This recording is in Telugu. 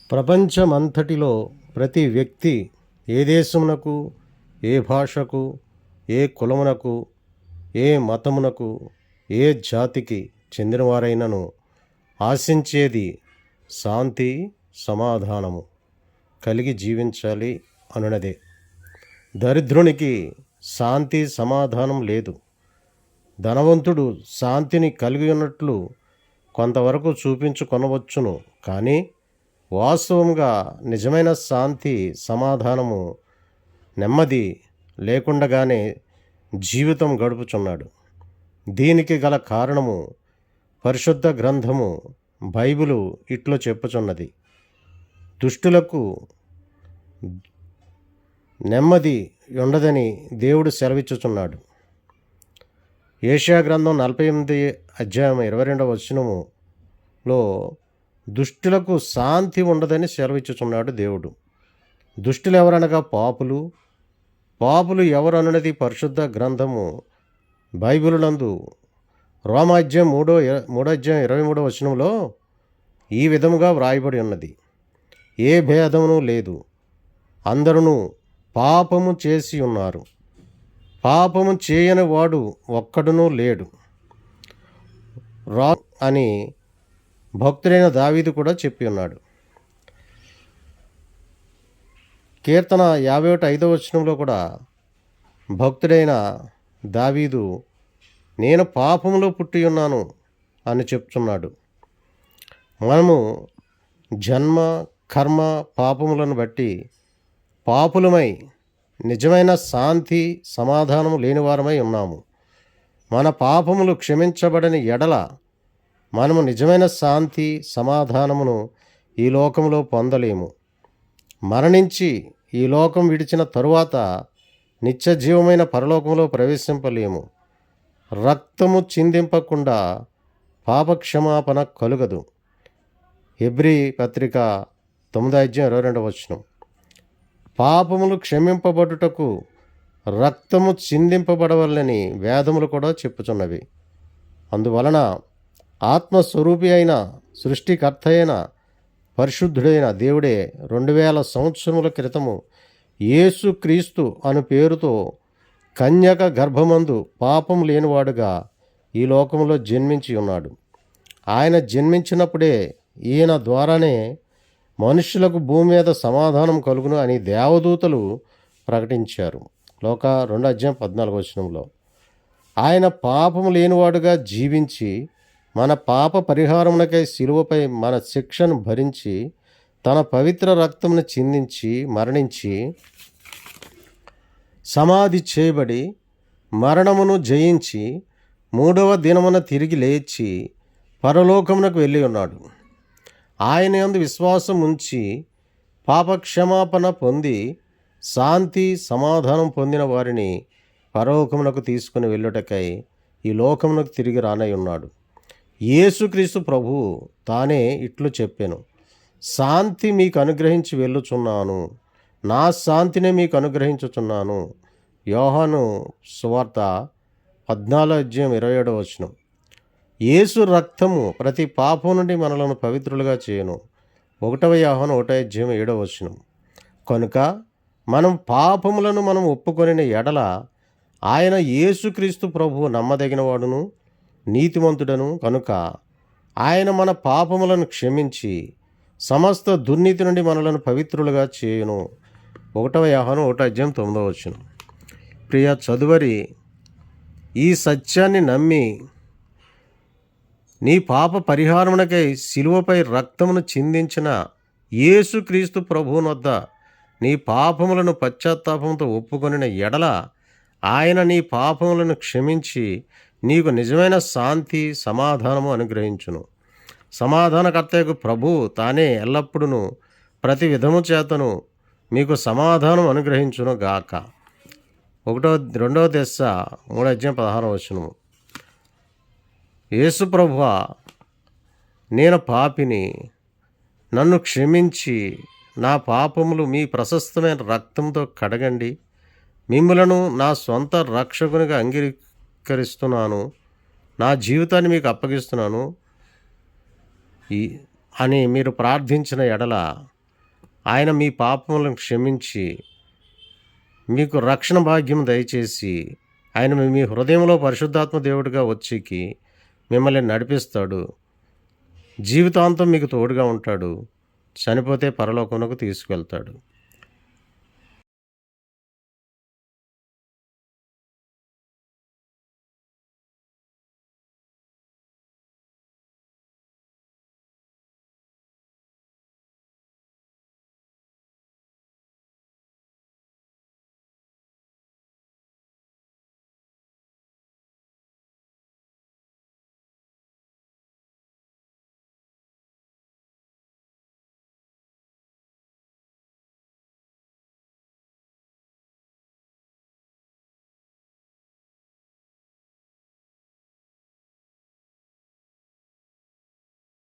ప్రపంచమంతటిలో ప్రతి వ్యక్తి ఏ దేశమునకు, ఏ భాషకు, ఏ కులమునకు, ఏ మతమునకు, ఏ జాతికి చెందినవారైనను ఆశించేది శాంతి, సమాధానము కలిగి జీవించాలి అనునదే. దరిద్రునికి శాంతి సమాధానం లేదు. ధనవంతుడు శాంతిని కలిగి ఉన్నట్లు కొంతవరకు చూపించుకొనవచ్చును, కానీ వాస్తవంగా నిజమైన శాంతి, సమాధానము, నెమ్మది లేకుండగానే జీవితం గడుపుచున్నాడు. దీనికి గల కారణము పరిశుద్ధ గ్రంథము బైబిలు ఇట్లు చెప్పుచున్నది: దుష్టులకు నెమ్మది ఉండదని దేవుడు సెలవిచ్చుచున్నాడు. యెషయా గ్రంథం 48:22 దుష్టులకు శాంతి ఉండదని సెలవిచ్చుచున్నాడు దేవుడు. దుష్టులు ఎవరనగా పాపులు ఎవరనున్నది పరిశుద్ధ గ్రంథము బైబిలునందు రోమాధ్యాయం 3:23 ఈ విధముగా వ్రాయబడి ఉన్నది: ఏ భేదమును లేదు, అందరూ పాపము చేసి ఉన్నారు, పాపము చేయని వాడు ఒక్కడునూ లేడు అని భక్తుడైన దావీదు కూడా చెప్పి ఉన్నాడు. కీర్తన 51:5 కూడా భక్తుడైన దావీదు నేను పాపములో పుట్టి ఉన్నాను అని చెప్తున్నాడు. మనము జన్మ, కర్మ, పాపములను బట్టి పాపులమై నిజమైన శాంతి, సమాధానము లేనివారమై ఉన్నాము. మన పాపములు క్షమించబడని ఎడల మనము నిజమైన శాంతి, సమాధానమును ఈ లోకంలో పొందలేము. మరణించి ఈ లోకం విడిచిన తరువాత నిత్య జీవమైన పరలోకంలో ప్రవేశింపలేము. రక్తము చిందింపకుండా పాపక్షమాపణ కలుగదు. హెబ్రీ పత్రిక 9:22 పాపములు క్షమింపబడుటకు రక్తము చిందింపబడవలని వేదములు కూడా చెప్పుచున్నవి. అందువలన ఆత్మస్వరూపి అయిన, సృష్టికర్త అయిన, పరిశుద్ధుడైన దేవుడే 2000 సంవత్సరముల క్రితము యేసుక్రీస్తు అను పేరుతో కన్యక గర్భమందు పాపం లేనివాడుగా ఈ లోకంలో జన్మించి ఉన్నాడు. ఆయన జన్మించినప్పుడే ఈయన ద్వారానే మనుష్యులకు భూమి మీద సమాధానం కలుగును అని దేవదూతలు ప్రకటించారు. లోక 2:14 ఆయన పాపము లేనివాడుగా జీవించి మన పాప పరిహారమునకై శిలువపై మన శిక్షను భరించి తన పవిత్ర రక్తమును చిందించి మరణించి సమాధి చేయబడి మరణమును జయించి 3వ దినమున తిరిగి లేచి పరలోకమునకు వెళ్ళి ఉన్నాడు. ఆయన యందు విశ్వాసం ఉంచి పాపక్షమాపణ పొంది శాంతి, సమాధానం పొందిన వారిని పరలోకమునకు తీసుకుని వెళ్ళుటకై ఈ లోకమునకు తిరిగి రానై ఉన్నాడు. యేసుక్రీస్తు ప్రభువు తానే ఇట్లు చెప్పెను: శాంతి మీకు అనుగ్రహించి వెళ్ళుచున్నాను, నా శాంతినే మీకు అనుగ్రహించుచున్నాను. యోహాను సువార్త 14:27 యేసు రక్తము ప్రతి పాపం నుండి మనలను పవిత్రులుగా చేయను. 1 యోహాను 1:7 కనుక మనం పాపములను మనం ఒప్పుకొనిన ఎడల ఆయన యేసుక్రీస్తు ప్రభువు నమ్మదగినవాడును, నీతిమంతుడను కనుక ఆయన మన పాపములను క్షమించి సమస్త దుర్నీతి నుండి మనలను పవిత్రులుగా చేయును. 1 యోహాను 1:9 ప్రియ చదువరి, ఈ సత్యాన్ని నమ్మి నీ పాప పరిహారమునకై శిలువపై రక్తమును చిందించిన యేసుక్రీస్తు ప్రభువునొద్ద నీ పాపములను పశ్చాత్తాపంతో ఒప్పుకొనిన ఎడల ఆయన నీ పాపములను క్షమించి నీకు నిజమైన శాంతి, సమాధానము అనుగ్రహించును. సమాధానకర్తయకు ప్రభువు తానే ఎల్లప్పుడూ ప్రతి విధము చేతను మీకు సమాధానం అనుగ్రహించును గాక. 2 దెస్స 3:16 యేసు ప్రభువా, నేను పాపిని, నన్ను క్షమించి నా పాపములు మీ ప్రశస్తమైన రక్తంతో కడగండి. మిమ్ములను నా సొంత రక్షకునిగా అంగీకరిస్తున్నాను, నా జీవితాన్ని మీకు అప్పగిస్తున్నాను అని మీరు ప్రార్థించిన ఎడల ఆయన మీ పాపములను క్షమించి మీకు రక్షణ భాగ్యం దయచేసి ఆయన మీ హృదయంలో పరిశుద్ధాత్మ దేవుడిగా వచ్చి మిమ్మల్ని నడిపిస్తాడు. జీవితాంతం మీకు తోడుగా ఉంటాడు. చనిపోతే పరలోకమునకు తీసుకెళ్తాడు.